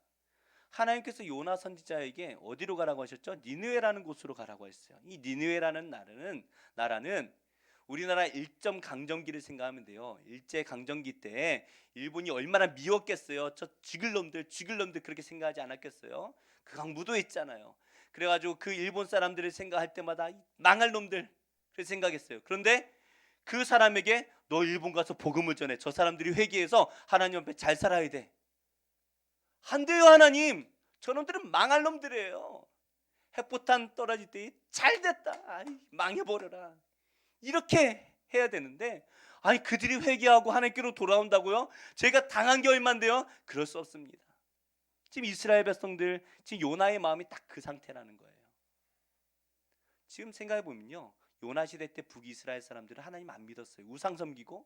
S1: 하나님께서 요나 선지자에게 어디로 가라고 하셨죠? 니느웨라는 곳으로 가라고 했어요. 이 니느웨라는 나라는 우리나라 일점 강점기를 생각하면 돼요. 일제 강점기 때 일본이 얼마나 미웠겠어요. 저 쥐글놈들 그렇게 생각하지 않았겠어요? 그 강 무도했잖아요. 그래가지고 그 일본 사람들을 생각할 때마다 망할 놈들 그렇게 생각했어요. 그런데 그 사람에게 너 일본 가서 복음을 전해. 저 사람들이 회개해서 하나님 앞에 잘 살아야 돼. 안 돼요 하나님. 저놈들은 망할 놈들이에요. 핵포탄 떨어질 때 잘됐다. 아이, 망해버려라. 이렇게 해야 되는데 아니 그들이 회개하고 하나님께로 돌아온다고요? 제가 당한 게 얼만데요? 그럴 수 없습니다. 지금 이스라엘 백성들 지금 요나의 마음이 딱 그 상태라는 거예요. 지금 생각해 보면요. 요나 시대 때 북이스라엘 사람들은 하나님 안 믿었어요. 우상 섬기고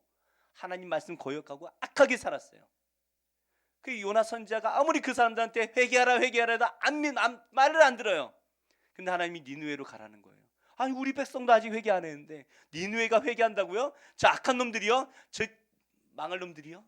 S1: 하나님 말씀 거역하고 악하게 살았어요. 그 요나 선지자가 아무리 그 사람들한테 회개하라 해도 말을 안 들어요. 근데 하나님이 니느웨로 가라는 거예요. 아니 우리 백성도 아직 회개 안 했는데 니느웨가 회개한다고요? 저 악한 놈들이요? 저 망할 놈들이요?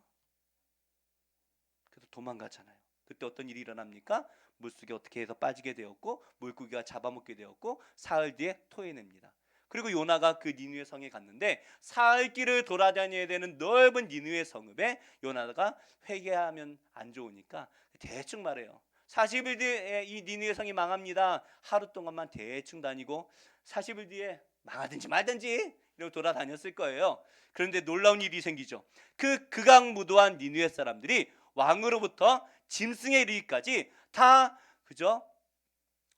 S1: 그래서 도망가잖아요. 그때 어떤 일이 일어납니까? 물속에 어떻게 해서 빠지게 되었고 물고기가 잡아먹게 되었고 사흘 뒤에 토해냅니다. 그리고 요나가 그 니느웨 성에 갔는데 사흘 길을 돌아다녀야 되는 넓은 니느웨 성읍에 요나가 회개하면 안 좋으니까 대충 말해요. 40일 뒤에 이 니느웨 성이 망합니다. 하루 동안만 대충 다니고 40일 뒤에 망하든지 말든지 이러고 돌아다녔을 거예요. 그런데 놀라운 일이 생기죠. 그 극악무도한 니느웨 사람들이 왕으로부터 짐승에 이르기까지 다 그죠?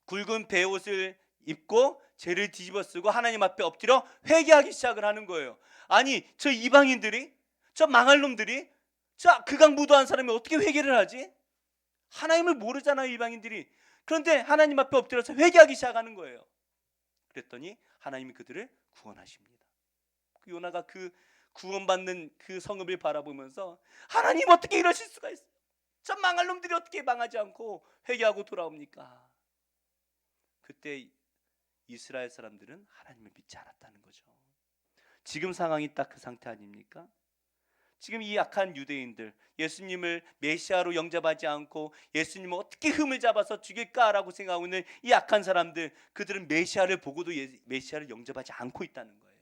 S1: 굵은 베옷을 입고 죄를 뒤집어 쓰고 하나님 앞에 엎드려 회개하기 시작을 하는 거예요. 아니 저 이방인들이 저 망할 놈들이 저 극악무도한 사람이 어떻게 회개를 하지? 하나님을 모르잖아요 이방인들이. 그런데 하나님 앞에 엎드려서 회개하기 시작하는 거예요. 그랬더니 하나님이 그들을 구원하십니다. 그 요나가 그 구원받는 그 성읍을 바라보면서 하나님 어떻게 이러실 수가 있어요? 저 망할 놈들이 어떻게 망하지 않고 회개하고 돌아옵니까? 그때 이스라엘 사람들은 하나님을 믿지 않았다는 거죠. 지금 상황이 딱 그 상태 아닙니까? 지금 이 악한 유대인들 예수님을 메시아로 영접하지 않고 예수님을 어떻게 흠을 잡아서 죽일까라고 생각하고 있는 이 악한 사람들, 그들은 메시아를 보고도 메시아를 영접하지 않고 있다는 거예요.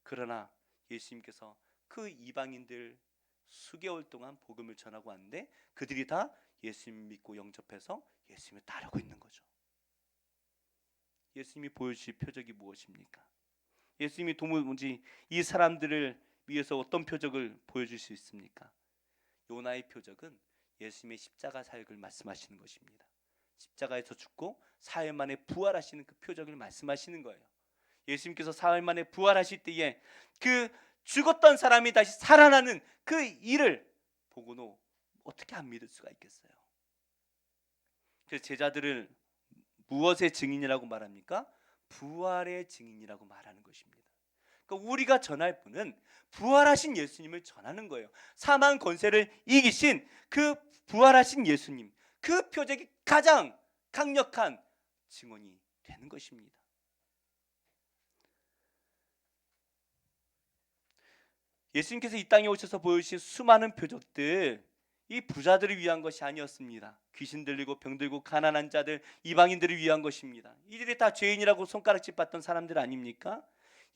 S1: 그러나 예수님께서 그 이방인들 수개월 동안 복음을 전하고 왔는데 그들이 다 예수님 믿고 영접해서 예수님을 따르고 있는 거죠. 예수님이 보여주실 표적이 무엇입니까? 예수님이 도무지 이 사람들을 위해서 어떤 표적을 보여줄 수 있습니까? 요나의 표적은 예수님의 십자가 사역을 말씀하시는 것입니다. 십자가에서 죽고 사흘 만에 부활하시는 그 표적을 말씀하시는 거예요. 예수님께서 사흘 만에 부활하실 때에 그 죽었던 사람이 다시 살아나는 그 일을 보고도 어떻게 안 믿을 수가 있겠어요? 그래서 제자들을 무엇의 증인이라고 말합니까? 부활의 증인이라고 말하는 것입니다. 그러니까 우리가 전할 분은 부활하신 예수님을 전하는 거예요. 사망 권세를 이기신 그 부활하신 예수님, 그 표적이 가장 강력한 증언이 되는 것입니다. 예수님께서 이 땅에 오셔서 보여주신 수많은 표적들, 이 부자들을 위한 것이 아니었습니다. 귀신 들리고 병 들고 가난한 자들, 이방인들을 위한 것입니다. 이들이 다 죄인이라고 손가락질 받던 사람들 아닙니까?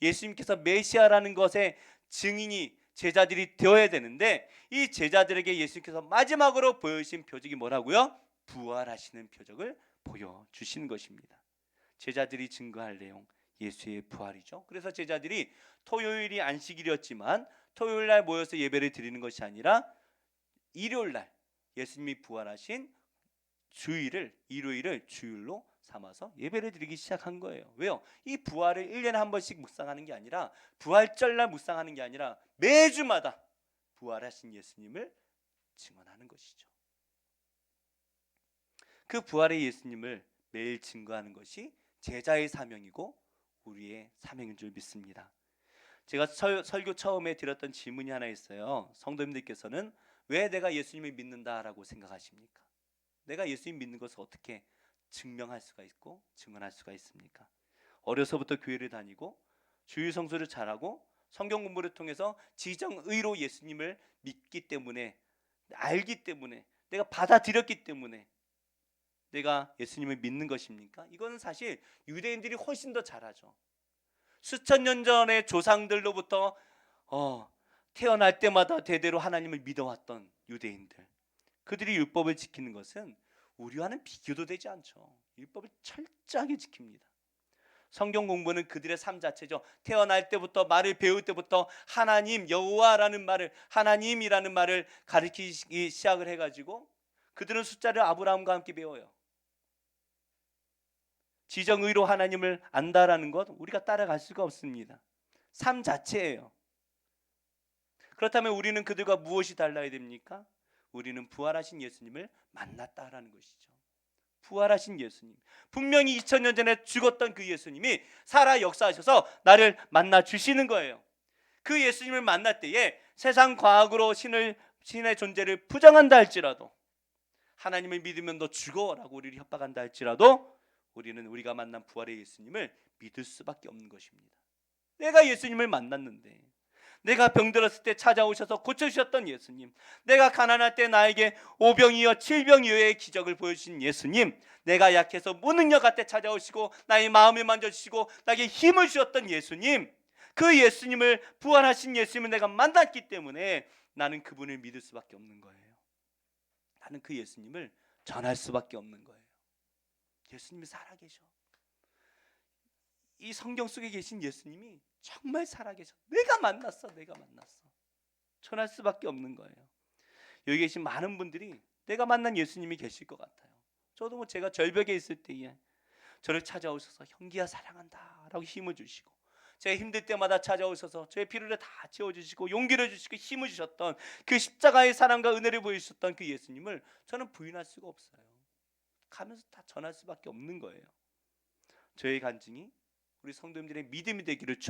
S1: 예수님께서 메시아라는 것의 증인이 제자들이 되어야 되는데 이 제자들에게 예수님께서 마지막으로 보여주신 표적이 뭐라고요? 부활하시는 표적을 보여주시는 것입니다. 제자들이 증거할 내용, 예수의 부활이죠. 그래서 제자들이 토요일이 안식일이었지만 토요일 날 모여서 예배를 드리는 것이 아니라 일요일 날 예수님이 부활하신 주일을, 일요일을 주일로 삼아서 예배를 드리기 시작한 거예요. 왜요? 이 부활을 1년에 한 번씩 묵상하는 게 아니라, 부활절날 묵상하는 게 아니라 매주마다 부활하신 예수님을 증언하는 것이죠. 그 부활의 예수님을 매일 증거하는 것이 제자의 사명이고 우리의 사명인 줄 믿습니다. 제가 설교 처음에 드렸던 질문이 하나 있어요. 성도님들께서는 왜 내가 예수님을 믿는다라고 생각하십니까? 내가 예수님 믿는 것을 어떻게 증명할 수가 있고 증언할 수가 있습니까? 어려서부터 교회를 다니고 주일 성수를 잘하고 성경 공부를 통해서 지정의로 예수님을 믿기 때문에, 알기 때문에, 내가 받아들였기 때문에 내가 예수님을 믿는 것입니까? 이거는 사실 유대인들이 훨씬 더 잘하죠. 수천 년 전의 조상들로부터 태어날 때마다 대대로 하나님을 믿어왔던 유대인들, 그들이 율법을 지키는 것은 우리와는 비교도 되지 않죠. 율법을 철저하게 지킵니다. 성경 공부는 그들의 삶 자체죠. 태어날 때부터, 말을 배울 때부터 하나님, 여호와라는 말을, 하나님이라는 말을 가르치기 시작을 해가지고 그들은 숫자를 아브라함과 함께 배워요. 지정의로 하나님을 안다라는 것 우리가 따라갈 수가 없습니다. 삶 자체예요. 그렇다면 우리는 그들과 무엇이 달라야 됩니까? 우리는 부활하신 예수님을 만났다라는 것이죠. 부활하신 예수님, 분명히 2000년 전에 죽었던 그 예수님이 살아 역사하셔서 나를 만나 주시는 거예요. 그 예수님을 만날 때에 세상 과학으로 신의 존재를 부정한다 할지라도, 하나님을 믿으면 너 죽어라고 우리를 협박한다 할지라도 우리는 우리가 만난 부활의 예수님을 믿을 수밖에 없는 것입니다. 내가 예수님을 만났는데, 내가 병들었을 때 찾아오셔서 고쳐주셨던 예수님, 내가 가난할 때 나에게 5병이여 7병이여의 기적을 보여주신 예수님, 내가 약해서 무능력할 때 찾아오시고 나의 마음을 만져주시고 나에게 힘을 주셨던 예수님, 그 예수님을, 부활하신 예수님을 내가 만났기 때문에 나는 그분을 믿을 수밖에 없는 거예요. 나는 그 예수님을 전할 수밖에 없는 거예요. 예수님이 살아계셔. 이 성경 속에 계신 예수님이 정말 살아계셔. 내가 만났어. 전할 수밖에 없는 거예요. 여기 계신 많은 분들이 내가 만난 예수님이 계실 것 같아요. 저도 제가 절벽에 있을 때에 저를 찾아오셔서 형기야 사랑한다 라고 힘을 주시고, 제가 힘들 때마다 찾아오셔서 저의 피로를 다 채워주시고 용기를 주시고 힘을 주셨던 그 십자가의 사랑과 은혜를 보여주셨던 그 예수님을 저는 부인할 수가 없어요. 가면서 다 전할 수밖에 없는 거예요. 저의 간증이 우리 성도님들의 믿음이 되기를